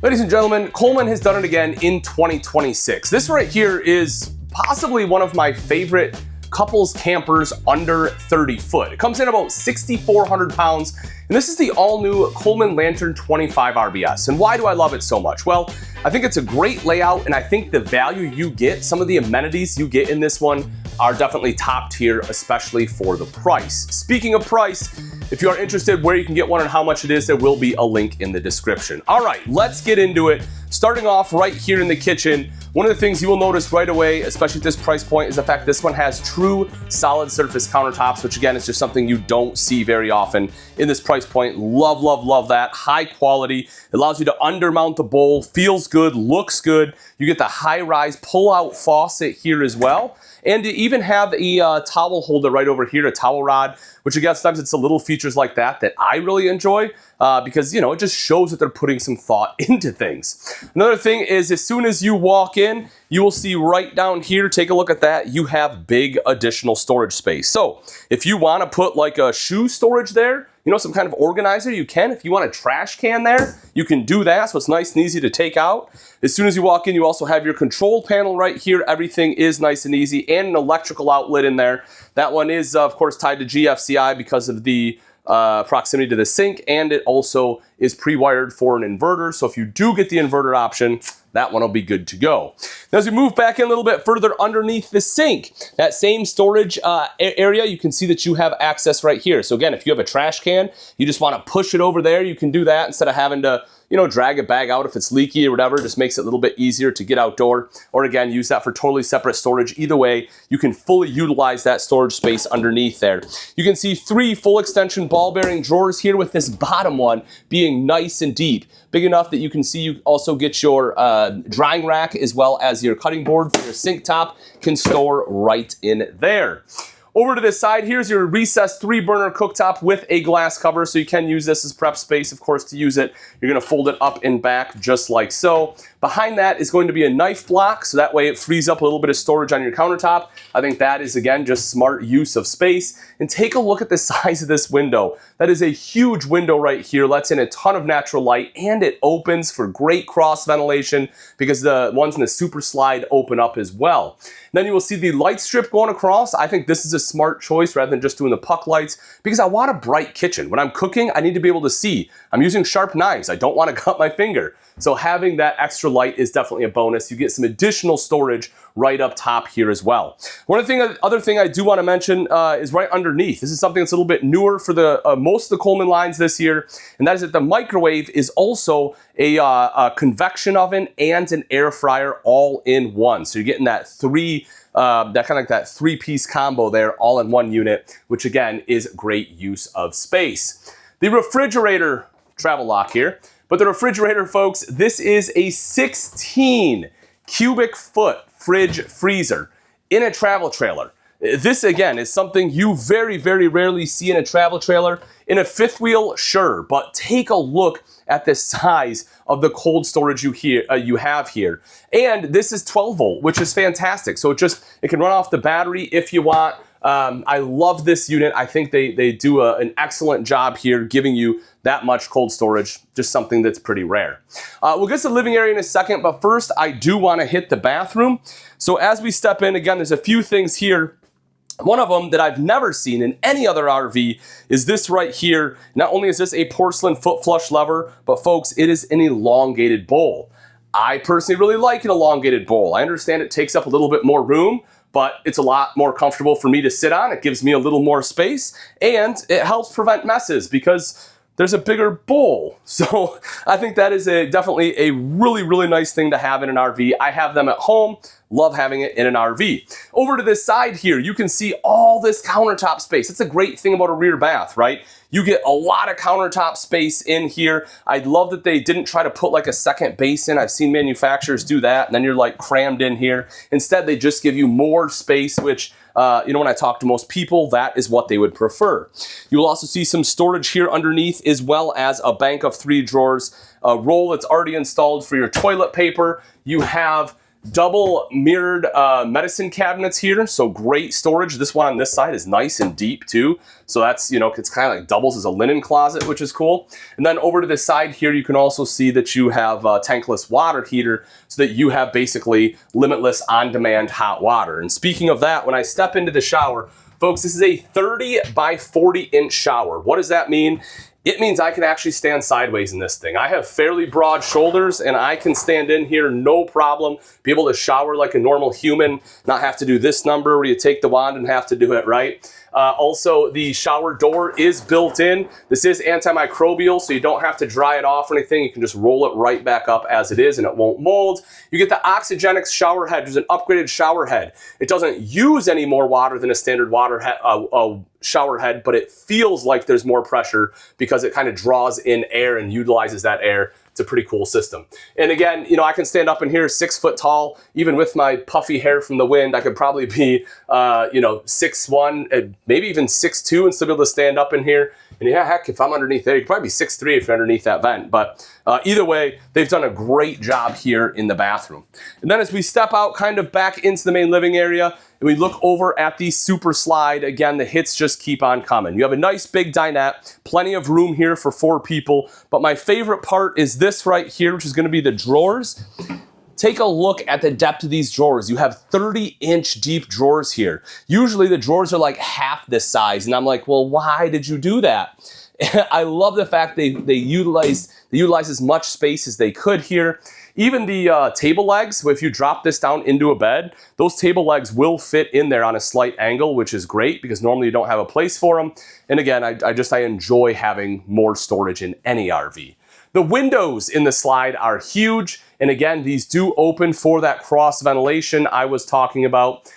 Ladies and gentlemen, Coleman has done it again in 2026. This right here is possibly one of my favorite couples campers under 30 foot. It comes in about 6,400 pounds, and this is the all-new Coleman Lantern 25 RBS. And why do I love it so much? Well, I think it's a great layout, and I think the value you get, some of the amenities you get in this one are definitely top tier, especially for the price. Speaking of price, if you are interested where you can get one and how much it is, there will be a link in the description. All right, let's get into it. Starting off right here in the kitchen, one of the things you will notice right away, especially at this price point, is the fact this one has true solid surface countertops, which again is just something you don't see very often in this price point. Love, love, love that. High quality. It allows you to undermount the bowl. Feels good, looks good. You get the high-rise pull-out faucet here as well. And you even have a towel holder right over here, a towel rod, which again, sometimes it's the little features like that that I really enjoy because, you know, it just shows that they're putting some thought into things. Another thing is as soon as you walk in, you will see right down here, take a look at that, you have big additional storage space. So if you want to put like a shoe storage there, you know, some kind of organizer, you can. If you want a trash can there, you can do that, so it's nice and easy to take out. As soon as you walk in, you also have your control panel right here. Everything is nice and easy, and an electrical outlet in there. That one is, of course, tied to GFCI because of the proximity to the sink, and it also is pre-wired for an inverter, so if you do get the inverter option, that one will be good to go. Now, as we move back in a little bit further underneath the sink, that same storage area, you can see that you have access right here. So again, if you have a trash can, you just want to push it over there, you can do that instead of having to, you know, drag a bag out if it's leaky or whatever. Just makes it a little bit easier to get outdoor, or again, use that for totally separate storage. Either way, you can fully utilize that storage space underneath there. You can see 3 full extension ball bearing drawers here, with this bottom one being nice and deep, big enough that you can see you also get your drying rack as well as your cutting board for your sink top can store right in there. Over to this side, here's your recessed 3-burner cooktop with a glass cover, so you can use this as prep space, of course. To use it, you're going to fold it up and back just like so. Behind that is going to be a knife block, so that way it frees up a little bit of storage on your countertop. I think that is, again, just smart use of space. And take a look at the size of this window. That is a huge window right here, lets in a ton of natural light, and it opens for great cross ventilation because the ones in the super slide open up as well. Then you will see the light strip going across. I think this is a smart choice rather than just doing the puck lights because I want a bright kitchen. When I'm cooking, I need to be able to see. I'm using sharp knives. I don't want to cut my finger. So having that extra light is definitely a bonus. You get some additional storage right up top here as well. Other thing I do want to mention is right underneath. This is something that's a little bit newer for the most of the Coleman lines this year, and that is that the microwave is also a convection oven and an air fryer all in one. So you're getting that that 3-piece combo there all in one unit, which again is great use of space. The refrigerator, travel lock here, but the refrigerator, folks, this is a 16 cubic foot fridge freezer in a travel trailer. This, again, is something you very, very rarely see in a travel trailer. In a fifth wheel, sure, but take a look at the size of the cold storage you have here. And this is 12 volt, which is fantastic. So it can run off the battery if you want. I love this unit. I think they do an excellent job here giving you that much cold storage, just something that's pretty rare. We'll get to the living area in a second, but first I do want to hit the bathroom. So as we step in, again, there's a few things here. One of them that I've never seen in any other RV is this right here. Not only is this a porcelain foot flush lever, but folks, it is an elongated bowl. I personally really like an elongated bowl. I understand it takes up a little bit more room, but it's a lot more comfortable for me to sit on. It gives me a little more space, and it helps prevent messes because there's a bigger bowl. So I think that is definitely a really, really nice thing to have in an RV. I have them at home. Love having it in an RV. Over to this side here, you can see all this countertop space. That's a great thing about a rear bath, right? You get a lot of countertop space in here. I love that they didn't try to put like a second basin. I've seen manufacturers do that, and then you're like crammed in here. Instead, they just give you more space, which, you know, when I talk to most people, that is what they would prefer. You will also see some storage here underneath, as well as a bank of 3 drawers, a roll that's already installed for your toilet paper. You have double mirrored medicine cabinets here, so great storage. This one on this side is nice and deep too, so that's, you know, it's kind of like doubles as a linen closet, which is cool. And then over to the side here, you can also see that you have a tankless water heater, so that you have basically limitless on-demand hot water. And speaking of that, when I step into the shower, folks, this is a 30 by 40 inch shower. What does that mean? It means I can actually stand sideways in this thing. I have fairly broad shoulders and I can stand in here no problem, be able to shower like a normal human, not have to do this number where you take the wand and have to do it right. Also, the shower door is built in. This is antimicrobial, so you don't have to dry it off or anything. You can just roll it right back up as it is and it won't mold. You get the Oxygenics shower head. There's an upgraded shower head. It doesn't use any more water than a standard shower head, but it feels like there's more pressure because it kind of draws in air and utilizes that air. It's a pretty cool system. And again, you know, I can stand up in here 6 foot tall, even with my puffy hair from the wind. I could probably be, you know, 6'1", maybe even 6'2", and still be able to stand up in here. And yeah, heck, if I'm underneath there, you could probably be 6'3" if you're underneath that vent. But either way, they've done a great job here in the bathroom. And then as we step out kind of back into the main living area, and we look over at the super slide, again, the hits just keep on coming. You have a nice big dinette, plenty of room here for 4 people. But my favorite part is this right here, which is going to be the drawers. Take a look at the depth of these drawers. You have 30-inch deep drawers here. Usually the drawers are like half this size, and I'm like, well, why did you do that? I love the fact they utilize as much space as they could here. Even the table legs, if you drop this down into a bed, those table legs will fit in there on a slight angle, which is great because normally you don't have a place for them. And again, I enjoy having more storage in any RV. The windows in the slide are huge. And again, these do open for that cross ventilation I was talking about.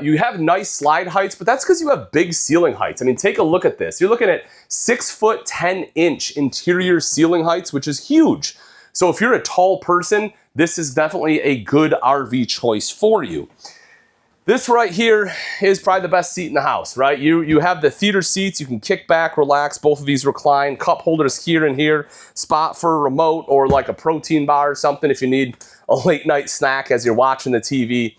You have nice slide heights, but that's because you have big ceiling heights. I mean, take a look at this. You're looking at 6 foot 10 inch interior ceiling heights, which is huge. So if you're a tall person, this is definitely a good RV choice for you. This right here is probably the best seat in the house, right? You have the theater seats. You can kick back, relax. Both of these recline. Cup holders here and here. Spot for a remote or like a protein bar or something if you need a late night snack as you're watching the TV.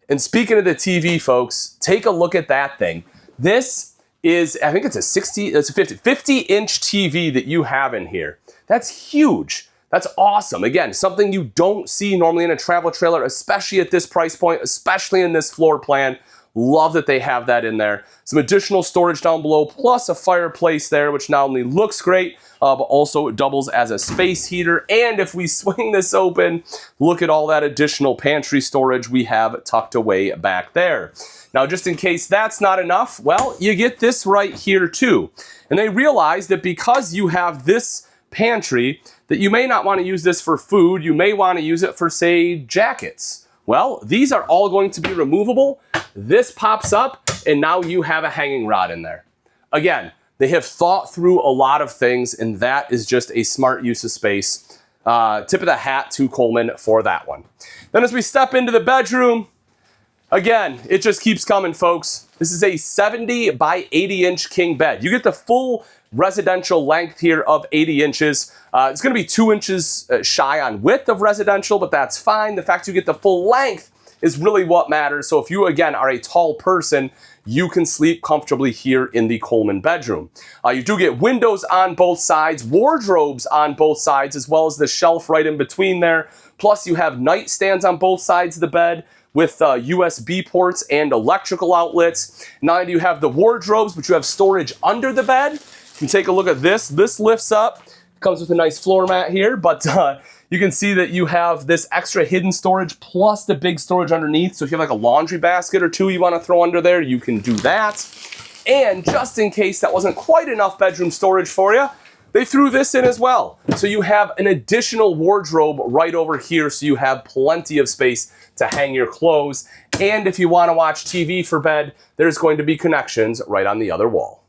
And speaking of the TV, folks, take a look at that thing. This is, I think it's a 50-inch TV that you have in here. That's huge. That's awesome. Again, something you don't see normally in a travel trailer, especially at this price point, especially in this floor plan. Love that they have that in there. Some additional storage down below, plus a fireplace there, which not only looks great, but also it doubles as a space heater. And if we swing this open, look at all that additional pantry storage we have tucked away back there. Now, just in case that's not enough, well, you get this right here too. And they realize that because you have this pantry, that you may not want to use this for food. You may want to use it for, say, jackets. Well, these are all going to be removable. This pops up, and now you have a hanging rod in there. Again, they have thought through a lot of things, and that is just a smart use of space. Tip of the hat to Coleman for that one. Then as we step into the bedroom, again, it just keeps coming, folks. This is a 70 by 80 inch king bed. You get the full residential length here of 80 inches. It's going to be 2 inches shy on width of residential, but that's fine. The fact you get the full length is really what matters. So if you, again, are a tall person, you can sleep comfortably here in the Coleman bedroom. You do get windows on both sides, wardrobes on both sides, as well as the shelf right in between there. Plus, you have nightstands on both sides of the bed with USB ports and electrical outlets. Not only do you have the wardrobes, but you have storage under the bed. You can take a look at this. This lifts up. Comes with a nice floor mat here, but you can see that you have this extra hidden storage plus the big storage underneath. So if you have like a laundry basket or two you want to throw under there, you can do that. And just in case that wasn't quite enough bedroom storage for you, they threw this in as well. So you have an additional wardrobe right over here, so you have plenty of space to hang your clothes. And if you want to watch TV for bed, there's going to be connections right on the other wall.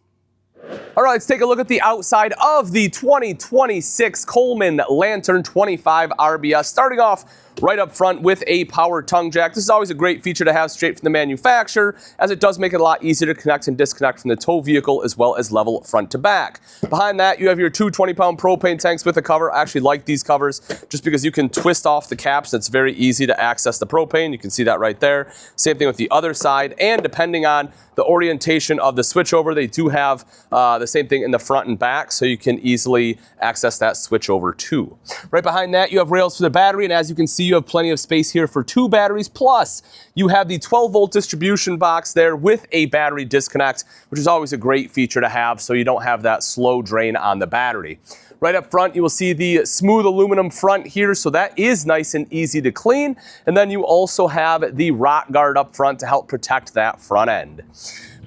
All right, let's take a look at the outside of the 2026 Coleman Lantern 25 RBS. Starting off right up front with a power tongue jack. This is always a great feature to have straight from the manufacturer, as it does make it a lot easier to connect and disconnect from the tow vehicle, as well as level front to back. Behind that, you have your two 20-pound propane tanks with a cover. I actually like these covers just because you can twist off the caps. It's very easy to access the propane. You can see that right there. Same thing with the other side, and depending on the orientation of the switchover, they do have the same thing in the front and back, so you can easily access that switchover too. Right behind that, you have rails for the battery, and as you can see, you have plenty of space here for two batteries, plus you have the 12-volt distribution box there with a battery disconnect, which is always a great feature to have, so you don't have that slow drain on the battery. Right up front, you will see the smooth aluminum front here, so that is nice and easy to clean. And then you also have the rot guard up front to help protect that front end.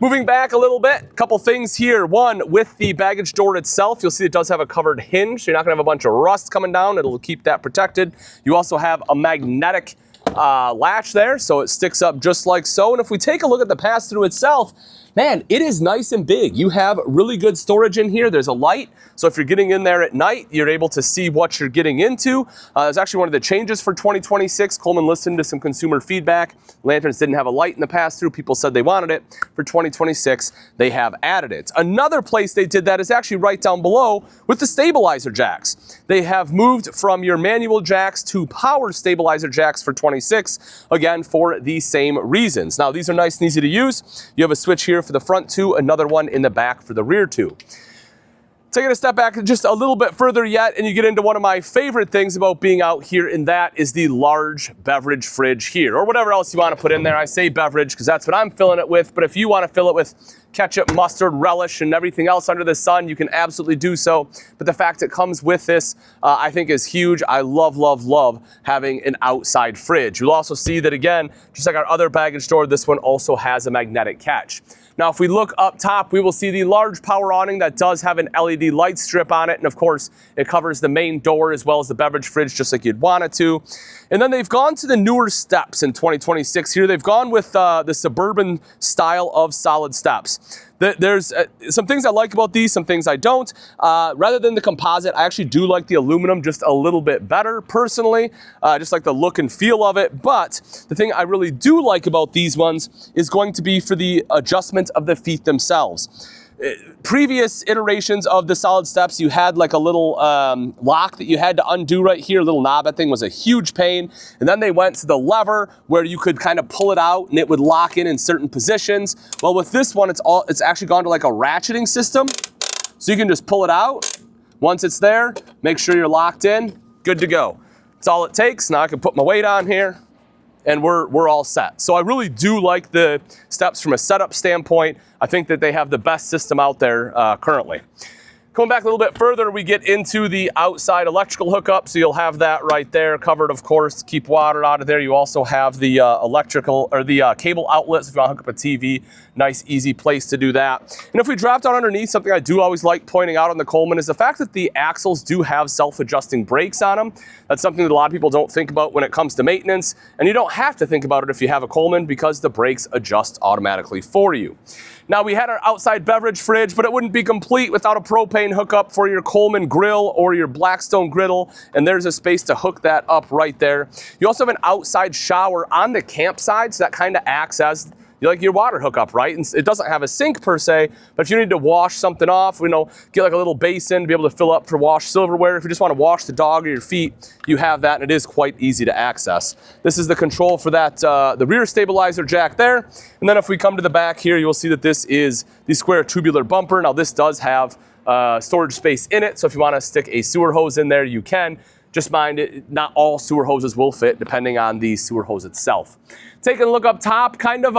Moving back a little bit, a couple things here. One, with the baggage door itself, you'll see it does have a covered hinge, so you're not gonna have a bunch of rust coming down. It'll keep that protected. You also have a magnetic latch there, so it sticks up just like so. And if we take a look at the pass-through itself, man, it is nice and big. You have really good storage in here. There's a light, so if you're getting in there at night, you're able to see what you're getting into. It's actually one of the changes for 2026. Coleman listened to some consumer feedback. Lanterns didn't have a light in the pass-through. People said they wanted it. For 2026, they have added it. Another place they did that is actually right down below with the stabilizer jacks. They have moved from your manual jacks to power stabilizer jacks for 26, again, for the same reasons. Now, these are nice and easy to use. You have a switch here for the front two, another one in the back for the rear two. Taking a step back just a little bit further yet, and you get into one of my favorite things about being out here, and that is the large beverage fridge here, or whatever else you want to put in there. I say beverage because that's what I'm filling it with, but if you want to fill it with ketchup, mustard, relish, and everything else under the sun, you can absolutely do so. But the fact it comes with this, I think is huge. I love, love, love having an outside fridge. You'll also see that, again, just like our other baggage door, this one also has a magnetic catch. Now, if we look up top, we will see the large power awning that does have an LED light strip on it. And of course, it covers the main door as well as the beverage fridge, just like you'd want it to. And then they've gone to the newer steps in 2026 here. They've gone with the Suburban style of solid steps. There's some things I like about these, some things I don't. Rather than the composite, I actually do like the aluminum just a little bit better personally, just like the look and feel of it. But the thing I really do like about these ones is going to be for the adjustment of the feet themselves. Previous iterations of the solid steps, you had like a little lock that you had to undo right here, a little knob. That thing was a huge pain. And then they went to the lever where you could kind of pull it out and it would lock in certain positions. Well, with this one, it's actually gone to like a ratcheting system. So you can just pull it out. Once it's there, make sure you're locked in, good to go. That's all it takes. Now I can put my weight on here, and we're all set. So I really do like the steps from a setup standpoint. I think that they have the best system out there currently. Coming back a little bit further, we get into the outside electrical hookup. So you'll have that right there covered, of course, to keep water out of there. You also have the electrical or the cable outlets if you want to hook up a TV. Nice, easy place to do that. And if we drop down underneath, something I do always like pointing out on the Coleman is the fact that the axles do have self-adjusting brakes on them. That's something that a lot of people don't think about when it comes to maintenance. And you don't have to think about it if you have a Coleman because the brakes adjust automatically for you. Now, we had our outside beverage fridge, but it wouldn't be complete without a propane hookup for your Coleman grill or your Blackstone griddle, and there's a space to hook that up right there. You also have an outside shower on the campsite, so that kind of acts as like your water hookup, right? And it doesn't have a sink per se, but if you need to wash something off, get like a little basin to be able to fill up for wash silverware. If you just want to wash the dog or your feet, you have that, and it is quite easy to access. This is the control for that, the rear stabilizer jack there. And then if we come to the back here, you'll see that this is the square tubular bumper. Now this does have storage space in it, so if you want to stick a sewer hose in there, you can. Just mind it, not all sewer hoses will fit depending on the sewer hose itself. Taking a look up top, kind of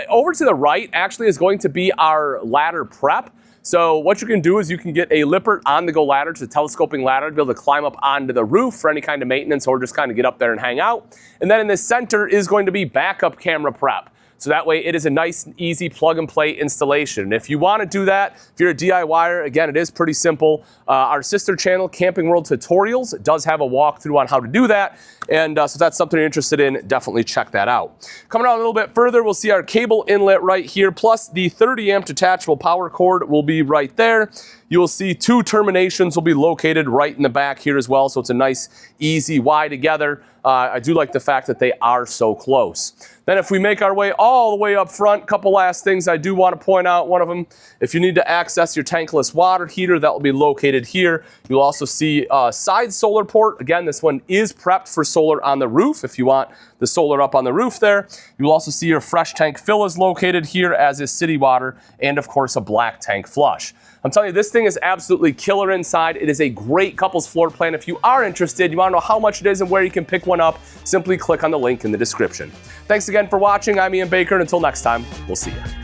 over to the right actually is going to be our ladder prep. So what you can do is you can get a Lippert on-the-go ladder, it's a telescoping ladder to be able to climb up onto the roof for any kind of maintenance or just kind of get up there and hang out. And then in the center is going to be backup camera prep. So that way it is a nice and easy plug and play installation. And if you want to do that, if you're a DIYer, again, it is pretty simple. Our sister channel, Camping World Tutorials, does have a walkthrough on how to do that. And so if that's something you're interested in, definitely check that out. Coming out a little bit further, we'll see our cable inlet right here, plus the 30 amp detachable power cord will be right there. You will see 2 terminations will be located right in the back here as well, so it's a nice, easy Y together. I do like the fact that they are so close. Then if we make our way all the way up front, couple last things I do want to point out. One of them, if you need to access your tankless water heater, that will be located here. You'll also see a side solar port. Again, this one is prepped for solar on the roof if you want the solar up on the roof there. You'll also see your fresh tank fill is located here, as is city water, and of course a black tank flush. I'm telling you, this thing is absolutely killer inside. It is a great couples floor plan. If you are interested, you want to know how much it is and where you can pick one up, simply click on the link in the description. Thanks again for watching. I'm Ian Baker, and until next time, we'll see you.